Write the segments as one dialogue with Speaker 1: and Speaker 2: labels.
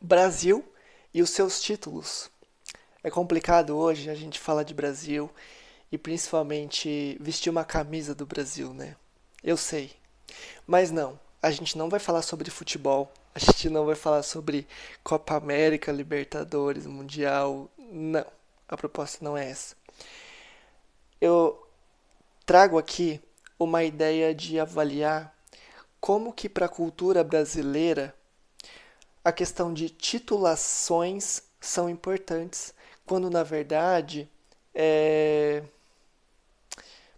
Speaker 1: Brasil e os seus títulos. É complicado hoje a gente falar de Brasil e principalmente vestir uma camisa do Brasil, né? Eu sei. Mas não, a gente não vai falar sobre futebol, a gente não vai falar sobre Copa América, Libertadores, Mundial. Não, a proposta não é essa. Eu trago aqui uma ideia de avaliar como que para a cultura brasileira a questão de titulações são importantes, quando na verdade é,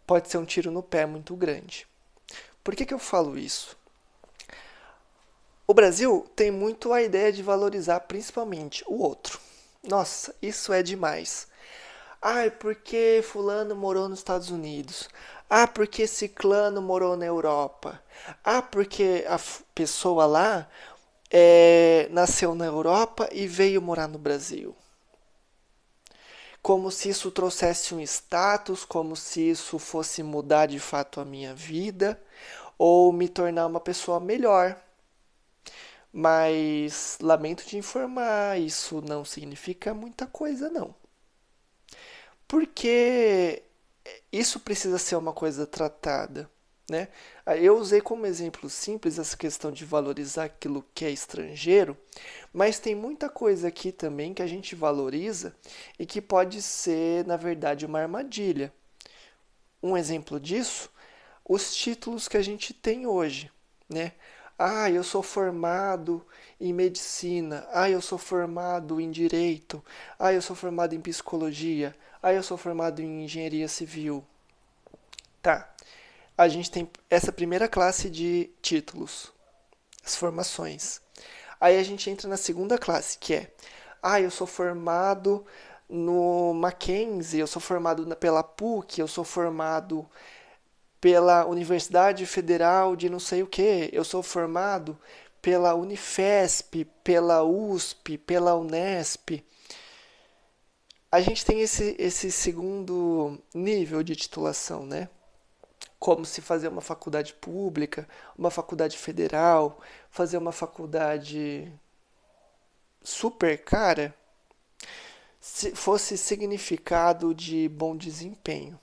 Speaker 1: pode ser um tiro no pé muito grande. Por que eu falo isso? O Brasil tem muito a ideia de valorizar principalmente o outro. Nossa, isso é demais. Ah, porque fulano morou nos Estados Unidos. Ah, porque ciclano morou na Europa. Ah, porque a pessoa lá nasceu na Europa e veio morar no Brasil. Como se isso trouxesse um status, como se isso fosse mudar de fato a minha vida ou me tornar uma pessoa melhor. Mas lamento te informar, isso não significa muita coisa, não. Porque isso precisa ser uma coisa tratada, né? Eu usei como exemplo simples essa questão de valorizar aquilo que é estrangeiro, mas tem muita coisa aqui também que a gente valoriza e que pode ser, na verdade, uma armadilha. Um exemplo disso, os títulos que a gente tem hoje, né? Ah, eu sou formado em medicina. Ah, eu sou formado em direito. Ah, eu sou formado em psicologia. Ah, eu sou formado em engenharia civil. Tá. A gente tem essa primeira classe de títulos, as formações. Aí a gente entra na segunda classe, que é: ah, eu sou formado no Mackenzie, eu sou formado pela PUC, eu sou formado pela Universidade Federal de não sei o que, eu sou formado pela Unifesp, pela USP, pela Unesp. A gente tem esse segundo nível de titulação, né? Como se fazer uma faculdade pública, uma faculdade federal, fazer uma faculdade super cara, se fosse significado de bom desempenho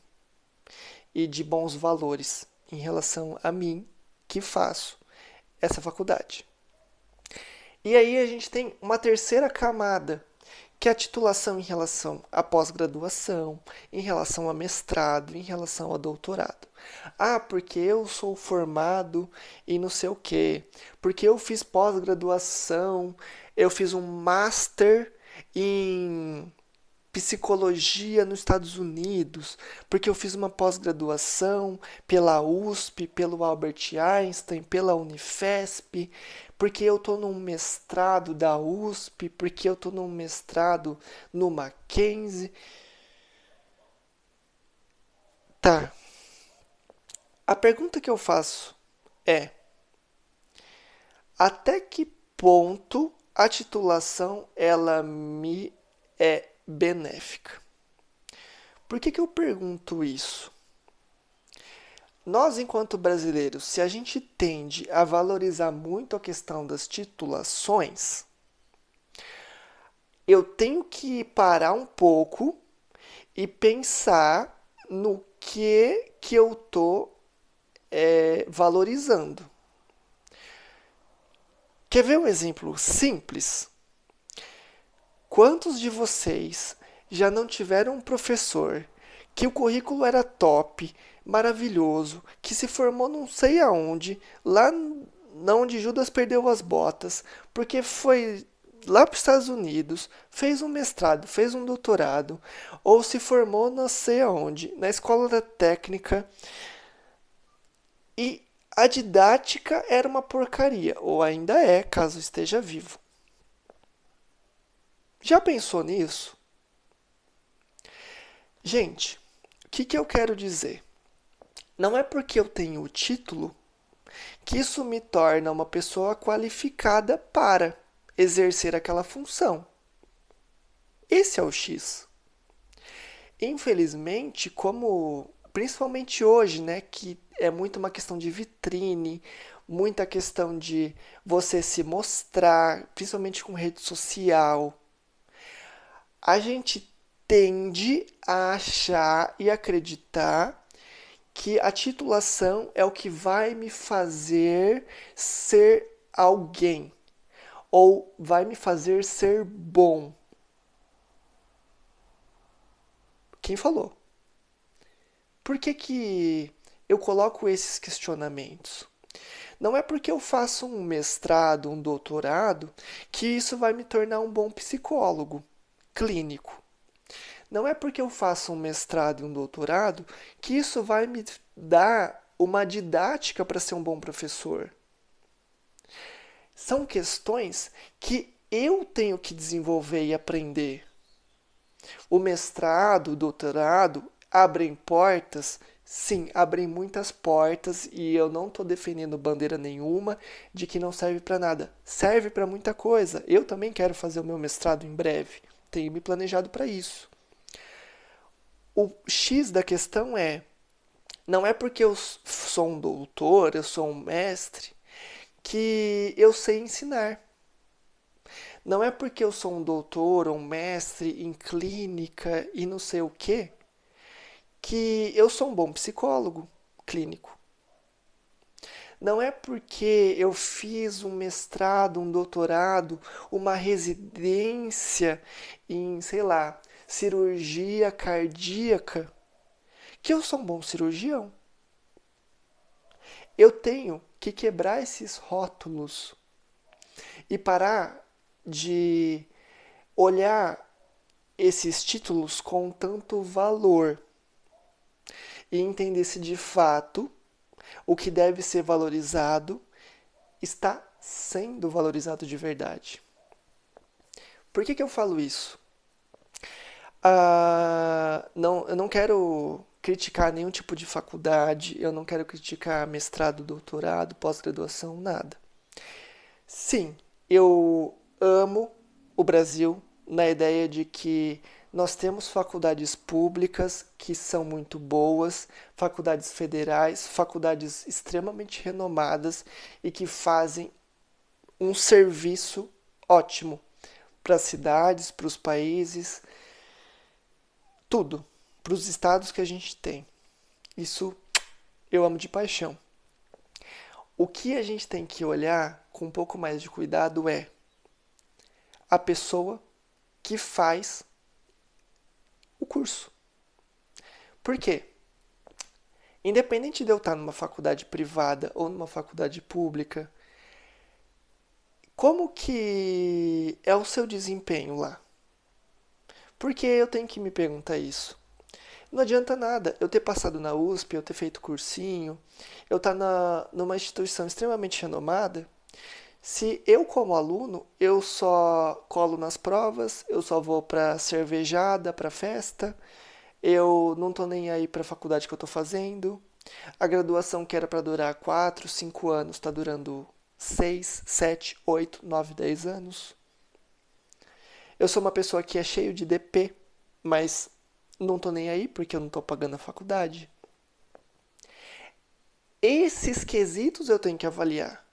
Speaker 1: e de bons valores em relação a mim que faço essa faculdade. E aí a gente tem uma terceira camada, que é a titulação em relação à pós-graduação, em relação a mestrado, em relação a doutorado. Ah, porque eu sou formado em não sei o quê, porque eu fiz pós-graduação, eu fiz um master em psicologia nos Estados Unidos, porque eu fiz uma pós-graduação pela USP, pelo Albert Einstein, pela Unifesp, porque eu estou num mestrado da USP, porque eu estou num mestrado no Mackenzie. Tá. A pergunta que eu faço é: até que ponto a titulação ela me é benéfica? Por que eu pergunto isso? Nós, enquanto brasileiros, se a gente tende a valorizar muito a questão das titulações, eu tenho que parar um pouco e pensar no que eu estou valorizando. Quer ver um exemplo simples? Quantos de vocês já não tiveram um professor que o currículo era top, maravilhoso, que se formou não sei aonde, lá onde Judas perdeu as botas, porque foi lá para os Estados Unidos, fez um mestrado, fez um doutorado, ou se formou não sei aonde, na escola da técnica, e a didática era uma porcaria, ou ainda é, caso esteja vivo. Já pensou nisso? Gente, o que eu quero dizer? Não é porque eu tenho o título que isso me torna uma pessoa qualificada para exercer aquela função. Esse é o X. Infelizmente, como principalmente hoje, né, que é muito uma questão de vitrine, muita questão de você se mostrar, principalmente com rede social. A gente tende a achar e acreditar que a titulação é o que vai me fazer ser alguém ou vai me fazer ser bom. Quem falou? Por que que eu coloco esses questionamentos? Não é porque eu faço um mestrado, um doutorado, que isso vai me tornar um bom psicólogo clínico. Não é porque eu faço um mestrado e um doutorado que isso vai me dar uma didática para ser um bom professor. São questões que eu tenho que desenvolver e aprender. O mestrado, o doutorado abrem portas, sim, abrem muitas portas e eu não estou defendendo bandeira nenhuma de que não serve para nada. Serve para muita coisa. Eu também quero fazer o meu mestrado em breve. Tenho me planejado para isso. O X da questão é, não é porque eu sou um doutor, eu sou um mestre, que eu sei ensinar. Não é porque eu sou um doutor ou um mestre em clínica e não sei o quê, que eu sou um bom psicólogo clínico. Não é porque eu fiz um mestrado, um doutorado, uma residência em, sei lá, cirurgia cardíaca, que eu sou um bom cirurgião. Eu tenho que quebrar esses rótulos e parar de olhar esses títulos com tanto valor e entender se de fato o que deve ser valorizado está sendo valorizado de verdade. Por que eu falo isso? Não, eu não quero criticar nenhum tipo de faculdade, eu não quero criticar mestrado, doutorado, pós-graduação, nada. Sim, eu amo o Brasil na ideia de que nós temos faculdades públicas que são muito boas, faculdades federais, faculdades extremamente renomadas e que fazem um serviço ótimo para as cidades, para os países, tudo, para os estados que a gente tem. Isso eu amo de paixão. O que a gente tem que olhar com um pouco mais de cuidado é a pessoa que faz o curso. Por quê? Independente de eu estar numa faculdade privada ou numa faculdade pública, como que é o seu desempenho lá? Porque eu tenho que me perguntar isso. Não adianta nada eu ter passado na USP, eu ter feito cursinho, eu estar numa instituição extremamente renomada, se eu como aluno, eu só colo nas provas, eu só vou para cervejada, para festa, eu não tô nem aí para a faculdade que eu tô fazendo. A graduação que era para durar 4, 5 anos está durando 6, 7, 8, 9, 10 anos. Eu sou uma pessoa que é cheio de DP, mas não tô nem aí porque eu não tô pagando a faculdade. Esses quesitos eu tenho que avaliar.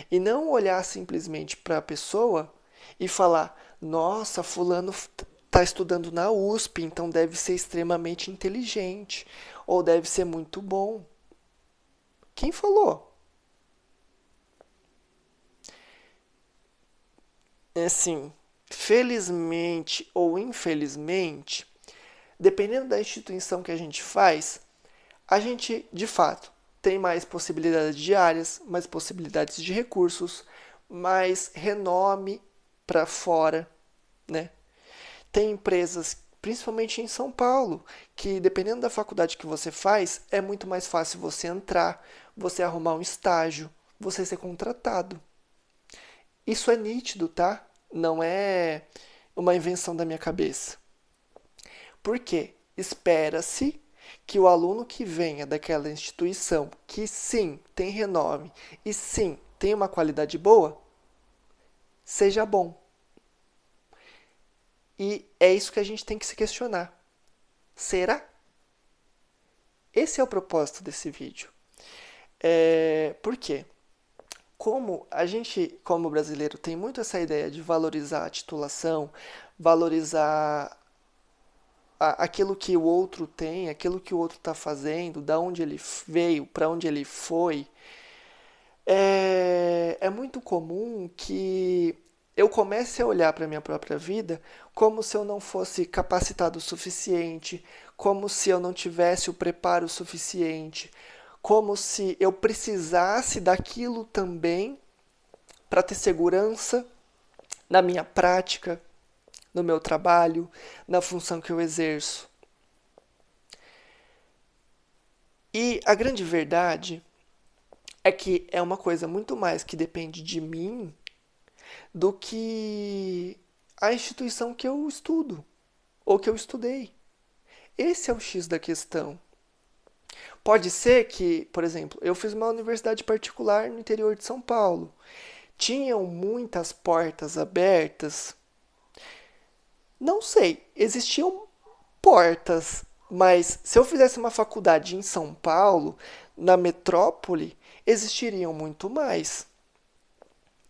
Speaker 1: E não olhar simplesmente para a pessoa e falar: nossa, fulano está estudando na USP, então deve ser extremamente inteligente ou deve ser muito bom. Quem falou? É assim, felizmente ou infelizmente, dependendo da instituição que a gente de fato tem mais possibilidades de áreas, mais possibilidades de recursos, mais renome para fora, né? Tem empresas, principalmente em São Paulo, que dependendo da faculdade que você faz, é muito mais fácil você entrar, você arrumar um estágio, você ser contratado. Isso é nítido, tá? Não é uma invenção da minha cabeça. Por quê? Espera-se que o aluno que venha daquela instituição, que sim tem renome e sim tem uma qualidade boa, seja bom. E é isso que a gente tem que se questionar. Será? Esse é o propósito desse vídeo. Por quê? como a gente, como brasileiro, tem muito essa ideia de valorizar a titulação, valorizar aquilo que o outro tem, aquilo que o outro está fazendo, da onde ele veio, para onde ele foi, é muito comum que eu comece a olhar para a minha própria vida como se eu não fosse capacitado o suficiente, como se eu não tivesse o preparo suficiente, como se eu precisasse daquilo também para ter segurança na minha prática, no meu trabalho, na função que eu exerço. E a grande verdade é que é uma coisa muito mais que depende de mim do que a instituição que eu estudo ou que eu estudei. Esse é o X da questão. Pode ser que, por exemplo, eu fiz uma universidade particular no interior de São Paulo. Tinham muitas portas abertas? Não sei, existiam portas, mas se eu fizesse uma faculdade em São Paulo, na metrópole, existiriam muito mais.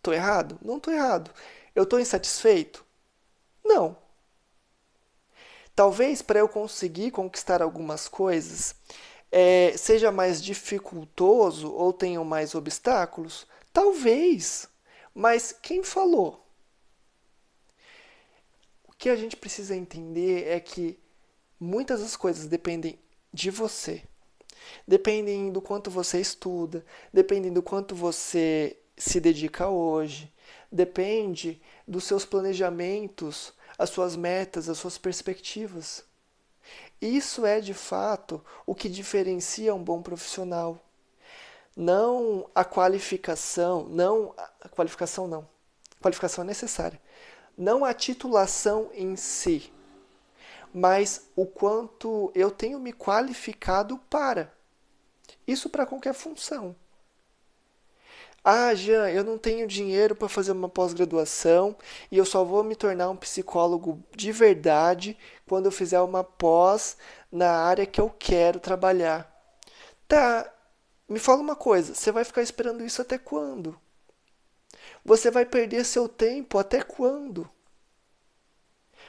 Speaker 1: Tô errado? Não tô errado. Eu tô insatisfeito? Não. Talvez para eu conseguir conquistar algumas coisas seja mais dificultoso ou tenham mais obstáculos? Talvez. Mas quem falou? O que a gente precisa entender é que muitas das coisas dependem de você. Dependem do quanto você estuda, dependem do quanto você se dedica hoje, depende dos seus planejamentos, as suas metas, as suas perspectivas. Isso é de fato o que diferencia um bom profissional. Não a qualificação, não a qualificação não. Qualificação é necessária. Não a titulação em si, mas o quanto eu tenho me qualificado para. Isso para qualquer função. Ah, Jean, eu não tenho dinheiro para fazer uma pós-graduação e eu só vou me tornar um psicólogo de verdade quando eu fizer uma pós na área que eu quero trabalhar. Tá, me fala uma coisa, você vai ficar esperando isso até quando? Você vai perder seu tempo até quando?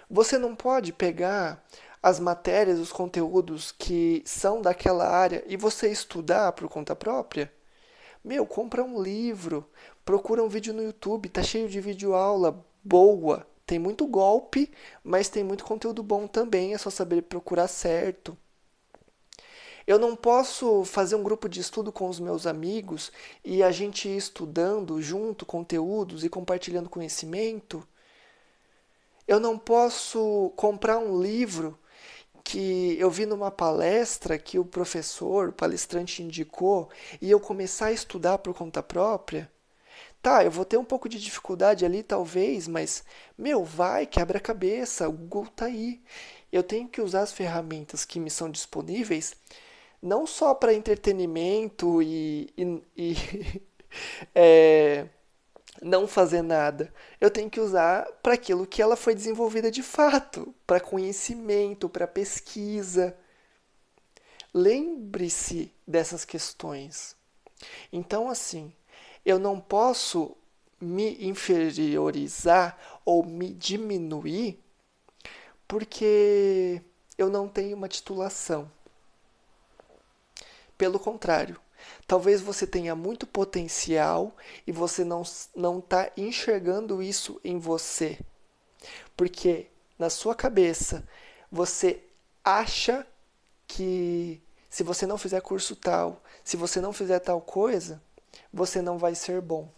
Speaker 1: Você não pode pegar as matérias, os conteúdos que são daquela área e você estudar por conta própria? Meu, compra um livro, procura um vídeo no YouTube, tá cheio de videoaula boa. Tem muito golpe, mas tem muito conteúdo bom também, é só saber procurar certo. Eu não posso fazer um grupo de estudo com os meus amigos e a gente ir estudando junto conteúdos e compartilhando conhecimento. Eu não posso comprar um livro que eu vi numa palestra que o professor, o palestrante indicou e eu começar a estudar por conta própria. Tá, eu vou ter um pouco de dificuldade ali, talvez, mas, meu, vai, quebra a cabeça, o Google tá aí. Eu tenho que usar as ferramentas que me são disponíveis, não só para entretenimento e é, não fazer nada. Eu tenho que usar para aquilo que ela foi desenvolvida de fato, para conhecimento, para pesquisa. Lembre-se dessas questões. Então, assim, eu não posso me inferiorizar ou me diminuir porque eu não tenho uma titulação. Pelo contrário, talvez você tenha muito potencial e você não está enxergando isso em você. Porque na sua cabeça você acha que se você não fizer curso tal, se você não fizer tal coisa, você não vai ser bom.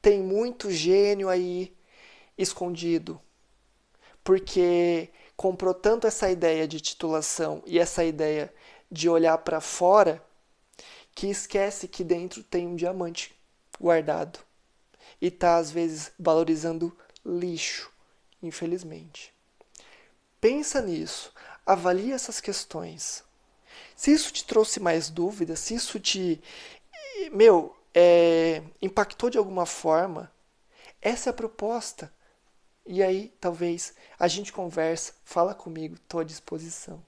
Speaker 1: Tem muito gênio aí escondido, porque comprou tanto essa ideia de titulação e essa ideia de olhar para fora que esquece que dentro tem um diamante guardado e está às vezes valorizando lixo, infelizmente. Pensa nisso, avalie essas questões. Se isso te trouxe mais dúvidas, se isso te, impactou de alguma forma, essa é a proposta. E aí, talvez, a gente conversa, fala comigo, estou à disposição.